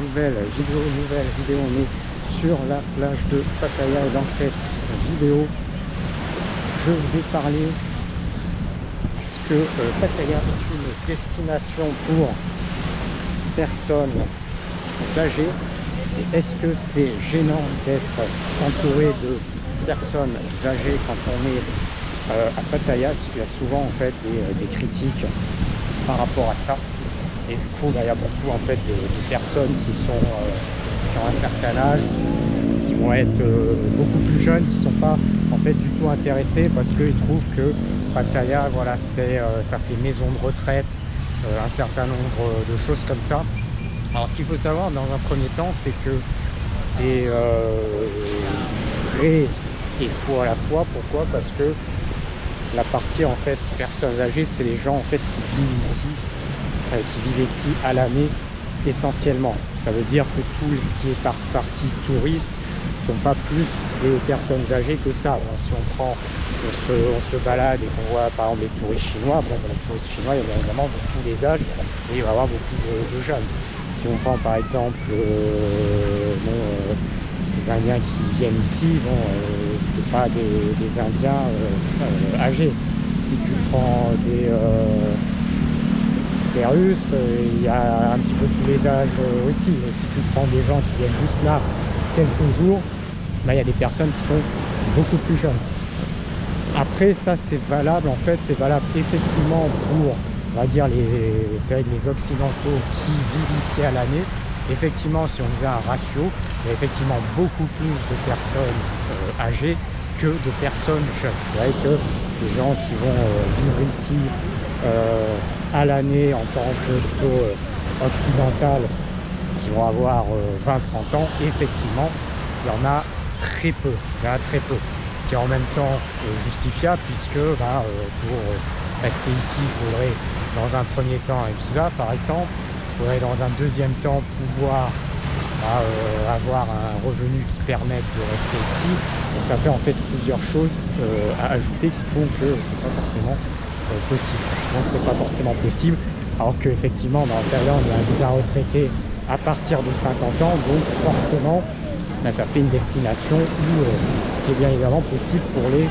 nouvelle vidéo. On est sur la plage de Pattaya et dans cette vidéo, je vais parler est-ce que Pattaya est une destination pour personnes âgées et est-ce que c'est gênant d'être entouré de personnes âgées quand on est à Pattaya, parce qu'il y a souvent en fait des critiques par rapport à ça. Et du coup, il y a beaucoup en fait de personnes qui ont un certain âge, qui vont être beaucoup plus jeunes, qui ne sont pas en fait du tout intéressés parce qu'ils trouvent que Pattaya, voilà, ça fait maison de retraite, un certain nombre de choses comme ça. Alors, ce qu'il faut savoir dans un premier temps, c'est que c'est vrai et faux à la fois. Pourquoi? Parce que la partie en fait personnes âgées, c'est les gens en fait qui vivent ici à l'année essentiellement. Ça veut dire que tout ce qui est partie touriste ne sont pas plus des personnes âgées que ça. Bon, si on se balade et qu'on voit par exemple les touristes chinois, bon, les touristes chinois, il y a évidemment de tous les âges et il va y avoir beaucoup de jeunes. Si on prend par exemple les Indiens qui viennent ici, bon, c'est pas des Indiens âgés. Si tu prends des Russes, il y a un petit peu tous les âges aussi. Et si tu prends des gens qui viennent juste là quelques jours, bah, il y a des personnes qui sont beaucoup plus jeunes. Après, ça c'est valable, en fait, c'est valable effectivement pour, on va dire, c'est vrai que les Occidentaux qui vivent ici à l'année. Effectivement, si on faisait un ratio, il y a effectivement beaucoup plus de personnes âgées que de personnes jeunes. C'est vrai que les gens qui vont vivre ici à l'année en tant que plutôt occidental, qui vont avoir 20-30 ans, effectivement, il y en a très peu. Ce qui est en même temps justifiable, puisque pour rester ici, il faudrait dans un premier temps un visa, par exemple. Il faudrait dans un deuxième temps pouvoir avoir un revenu qui permette de rester ici. Donc ça fait en fait plusieurs choses à ajouter qui font que c'est pas forcément possible. Donc c'est pas forcément possible. Alors qu'effectivement dans le Thaïlande, il y a un visa retraité à partir de 50 ans. Donc forcément, ça fait une destination qui est bien évidemment possible pour les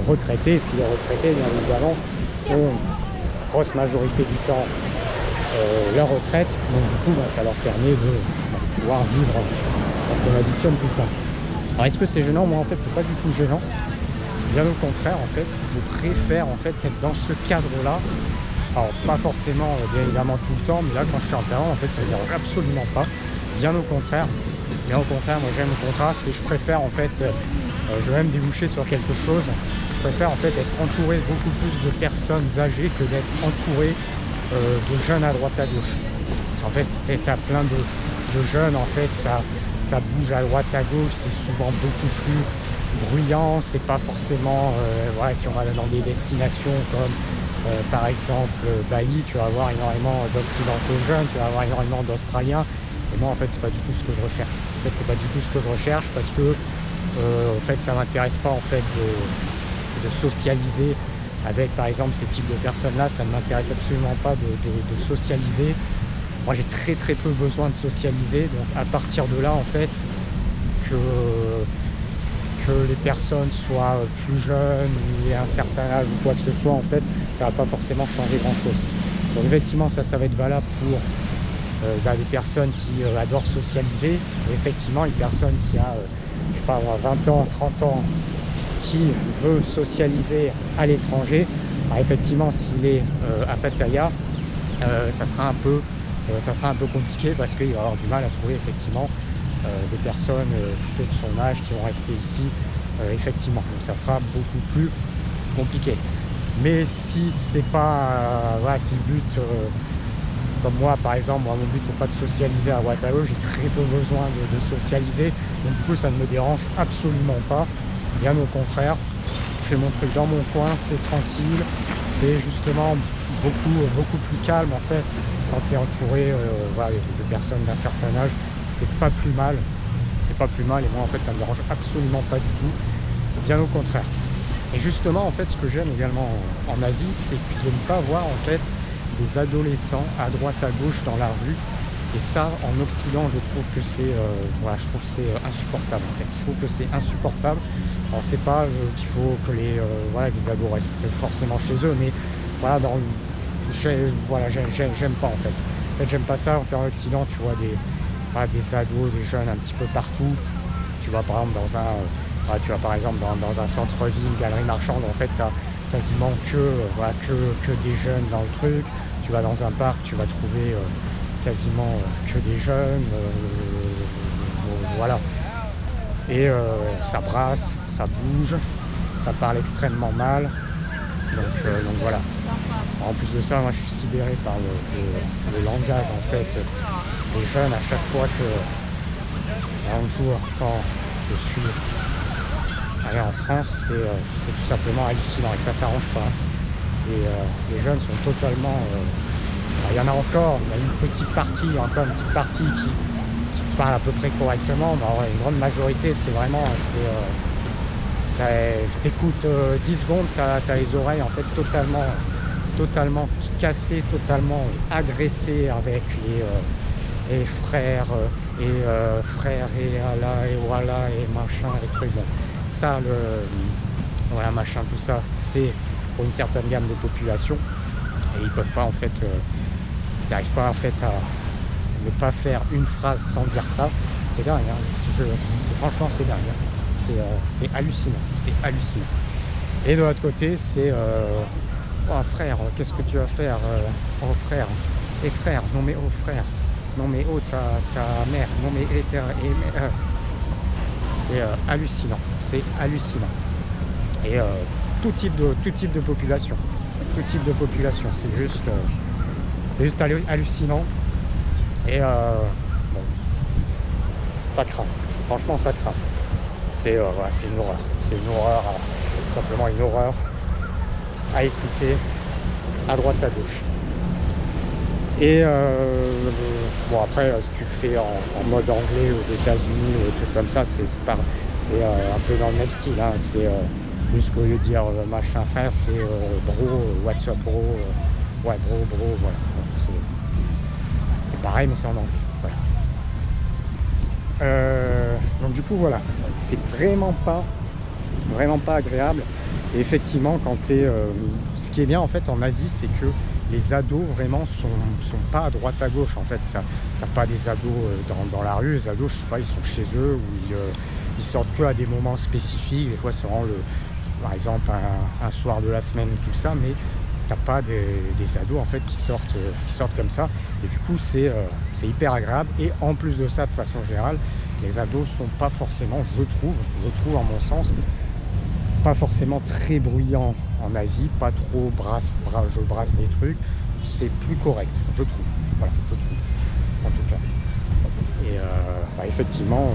retraités. Et puis les retraités, bien évidemment, ont grosse majorité du temps leur retraite, donc du coup ça leur permet de pouvoir vivre en addition de tout ça. Alors est-ce que c'est gênant? Moi en fait c'est pas du tout gênant, bien au contraire. En fait je préfère en fait être dans ce cadre là. Alors pas forcément bien évidemment tout le temps, mais là quand je suis en Thaïlande en fait ça ne me dérange absolument pas, bien au contraire. Moi j'aime le contraste et je préfère en fait je vais même déboucher sur quelque chose. Je préfère en fait être entouré de beaucoup plus de personnes âgées que d'être entouré de jeunes à droite à gauche. En fait, tu as plein de jeunes, en fait, ça bouge à droite à gauche, c'est souvent beaucoup plus bruyant, c'est pas forcément, si on va dans des destinations comme par exemple Bali, tu vas avoir énormément d'occidentaux jeunes, tu vas avoir énormément d'Australiens, et moi en fait c'est pas du tout ce que je recherche. En fait c'est pas du tout ce que je recherche parce que en fait ça m'intéresse pas en fait de socialiser avec par exemple ces types de personnes là, ça ne m'intéresse absolument pas de socialiser. Moi j'ai très peu besoin de socialiser, donc à partir de là en fait que les personnes soient plus jeunes ou aient un certain âge ou quoi que ce soit, en fait ça va pas forcément changer grand chose. Donc effectivement ça va être valable pour des personnes qui adorent socialiser, et effectivement une personne qui a je sais pas, 20 ans, 30 ans qui veut socialiser à l'étranger, effectivement s'il est à Pattaya, ça sera un peu compliqué parce qu'il va avoir du mal à trouver effectivement des personnes plutôt de son âge qui vont rester ici, effectivement. Donc ça sera beaucoup plus compliqué. Mais si c'est pas si le but comme moi par exemple, mon but c'est pas de socialiser à droite à gauche, j'ai très peu besoin de socialiser, donc du coup ça ne me dérange absolument pas. Bien au contraire, je fais mon truc dans mon coin, c'est tranquille, c'est justement beaucoup plus calme en fait quand tu es entouré de personnes d'un certain âge. C'est pas plus mal, et moi en fait ça me dérange absolument pas du tout, bien au contraire. Et justement en fait ce que j'aime également en Asie, c'est de ne pas voir en fait des adolescents à droite à gauche dans la rue Et ça, en Occident, je trouve que c'est voilà, je trouve que c'est insupportable en fait. Je trouve que c'est insupportable. Alors c'est pas qu'il faut que voilà, les ados restent forcément chez eux, mais voilà, voilà, j'aime pas en fait. En fait, j'aime pas ça. En Occident, tu vois voilà, des ados, des jeunes un petit peu partout. Tu vas par exemple dans un centre-ville, galerie marchande, en fait, tu as quasiment voilà, que des jeunes dans le truc. Tu vas dans un parc, tu vas trouver quasiment que des jeunes, voilà. Et ça brasse, ça bouge, ça parle extrêmement mal. Donc voilà. En plus de ça, moi je suis sidéré par le langage en fait des jeunes à chaque fois que un jour quand je suis allé en France, c'est tout simplement hallucinant et ça s'arrange pas. Et les jeunes sont totalement il y en a encore, il y a une petite partie qui parle à peu près correctement, mais une grande majorité c'est vraiment t'écoutes 10 secondes, t'as les oreilles en fait totalement cassées, totalement agressées avec les frères et là et voilà et machin et trucs. Bon, ça voilà machin tout ça c'est pour une certaine gamme de population et ils peuvent pas en fait ils n'arrivent pas en fait à ne pas faire une phrase sans dire ça. C'est dingue, hein. Franchement c'est dingue, hein. C'est hallucinant. Et de l'autre côté c'est oh frère, qu'est-ce que tu vas faire oh frère, et frère, non mais oh frère, non mais oh ta mère, non mais c'est hallucinant, et tout type de population, c'est juste hallucinant. Et bon, ça craint, franchement ça craint. Voilà, c'est une horreur, simplement une horreur à écouter à droite à gauche. Et bon après si tu le fais en mode anglais aux États-Unis ou des trucs comme ça, c'est un peu dans le même style, hein. C'est juste qu'au lieu de dire machin frère, c'est bro, what's up bro, ouais bro, voilà. C'est pareil mais c'est en anglais. Voilà. Donc du coup voilà, c'est vraiment pas agréable. Et effectivement quand ce qui est bien en fait en Asie, c'est que les ados vraiment sont pas à droite à gauche en fait. T'as pas des ados dans la rue. Les ados, je sais pas, ils sont chez eux ou ils sortent que à des moments spécifiques. Des fois c'est vraiment par exemple un soir de la semaine ou tout ça, mais t'as pas des ados en fait qui sortent comme ça. Et du coup c'est hyper agréable. Et en plus de ça, de façon générale, les ados sont pas forcément, je trouve en mon sens, pas forcément très bruyants en Asie, pas trop je brasse des trucs, c'est plus correct, je trouve. Voilà, je trouve, en tout cas. Et effectivement,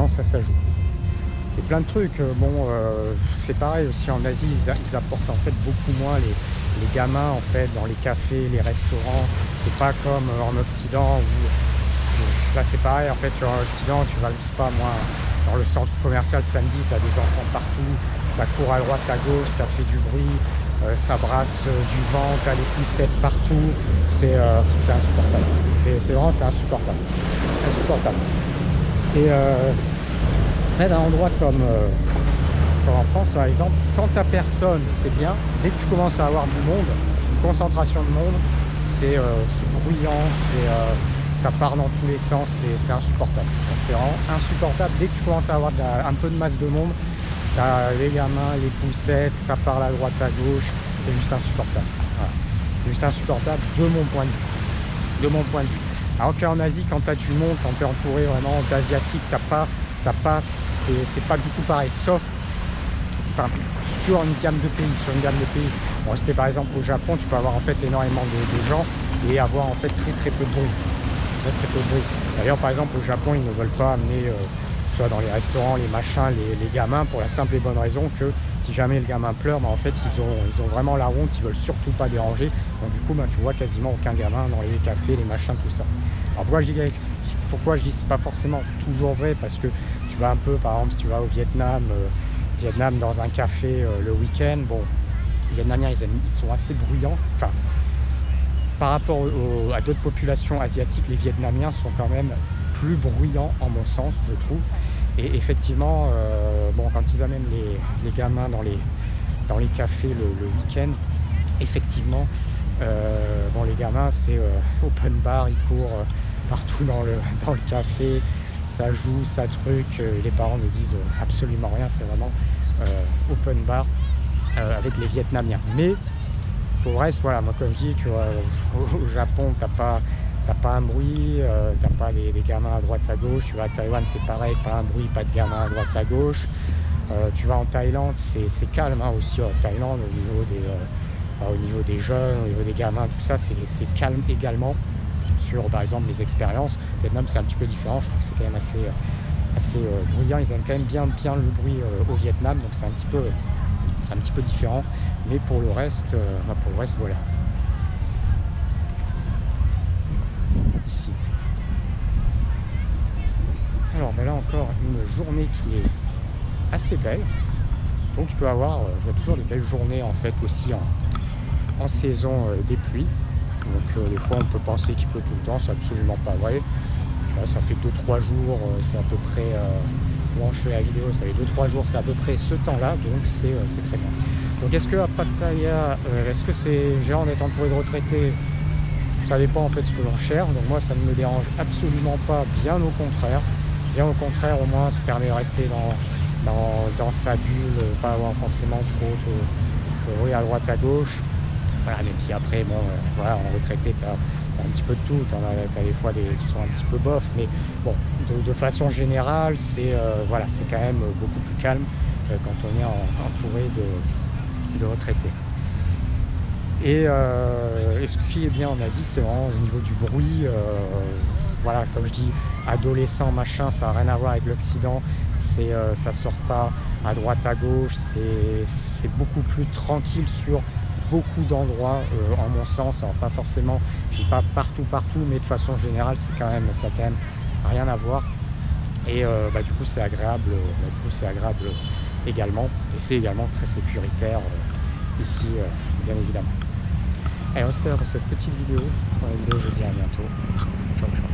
ça joue. Et plein de trucs, c'est pareil aussi en Asie, ils apportent en fait beaucoup moins les gamins en fait dans les cafés, les restaurants. C'est pas comme en Occident où là c'est pareil en fait, en Occident tu vas, je sais pas moi, dans le centre commercial samedi, tu as des enfants partout, ça court à droite, à gauche, ça fait du bruit, ça brasse du vent, tu as les poussettes partout, c'est insupportable. C'est insupportable. Et un endroit comme en France par exemple, quand tu n'as personne, c'est bien. Dès que tu commences à avoir du monde, une concentration de monde, c'est bruyant, ça part dans tous les sens, c'est insupportable. C'est vraiment insupportable. Dès que tu commences à avoir un peu de masse de monde, t'as les gamins, les poussettes, ça part à droite, à gauche, c'est juste insupportable. Voilà. C'est juste insupportable de mon point de vue. Alors qu'en Asie, quand t'as du monde, quand t'es entouré vraiment d'asiatiques, c'est pas du tout pareil, sauf sur une gamme de pays. Bon, si t'es par exemple au Japon, tu peux avoir en fait énormément de gens et avoir en fait très peu de bruit. D'ailleurs par exemple au Japon ils ne veulent pas amener soit dans les restaurants les machins, les gamins, pour la simple et bonne raison que si jamais le gamin pleure, en fait ils ont vraiment la honte, ils veulent surtout pas déranger. Donc du coup tu vois quasiment aucun gamin dans les cafés, les machins, tout ça. Alors pourquoi je dis c'est pas forcément toujours vrai, parce que tu vas un peu par exemple si tu vas au Vietnam dans un café le week-end, bon, les Vietnamiens ils sont assez bruyants, enfin par rapport à d'autres populations asiatiques, les Vietnamiens sont quand même plus bruyants en mon sens, je trouve. Et effectivement, bon, quand ils amènent les gamins dans les cafés le week-end, effectivement, bon, les gamins, c'est open bar, ils courent partout dans le café, ça joue, ça truc, les parents ne disent absolument rien, c'est vraiment open bar avec les Vietnamiens. Mais pour le reste, voilà, moi comme je dis, tu vois, au Japon, t'as pas un bruit, t'as pas les gamins à droite à gauche. Tu vas à Taïwan, c'est pareil, pas un bruit, pas de gamins à droite à gauche. Tu vas en Thaïlande, c'est calme hein, aussi en Thaïlande au niveau des jeunes, au niveau des gamins, tout ça, c'est calme également. Sur par exemple mes expériences, Vietnam c'est un petit peu différent, je trouve que c'est quand même assez bruyant, ils aiment quand même bien le bruit au Vietnam, donc c'est un petit peu différent, mais pour le reste, voilà. Ici. Alors ben là encore une journée qui est assez belle, donc il y a toujours des belles journées en fait aussi en saison des pluies. Donc des fois on peut penser qu'il pleut tout le temps, c'est absolument pas vrai. Là, ça fait 2-3 jours, c'est à peu près, quand je fais la vidéo, ça fait 2-3 jours, c'est à peu près ce temps-là, donc c'est très bien. Donc est-ce que à Pattaya, est-ce que c'est gênant d'être entouré de retraités? Ça dépend en fait de ce que l'on cherche, donc moi ça ne me dérange absolument pas, bien au contraire. Bien au contraire, au moins ça permet de rester dans sa bulle, pas avoir forcément trop de bruit à droite à gauche. Voilà, même si après, bon, voilà, en retraité, t'as un petit peu de tout, t'as des fois qui sont un petit peu bof, mais bon, de façon générale, c'est voilà, c'est quand même beaucoup plus calme quand on est entouré de retraités. Et ce qui est bien en Asie, c'est vraiment au niveau du bruit, voilà, comme je dis, adolescent, machin, ça n'a rien à voir avec l'Occident, ça sort pas à droite à gauche, c'est beaucoup plus tranquille sur beaucoup d'endroits en mon sens, alors pas forcément, je dis pas partout, mais de façon générale ça a quand même rien à voir. Et du coup c'est agréable, également, et c'est également très sécuritaire ici, bien évidemment. Allez, on se termine pour cette petite vidéo. Pour la vidéo, je vous dis à bientôt. Ciao, ciao.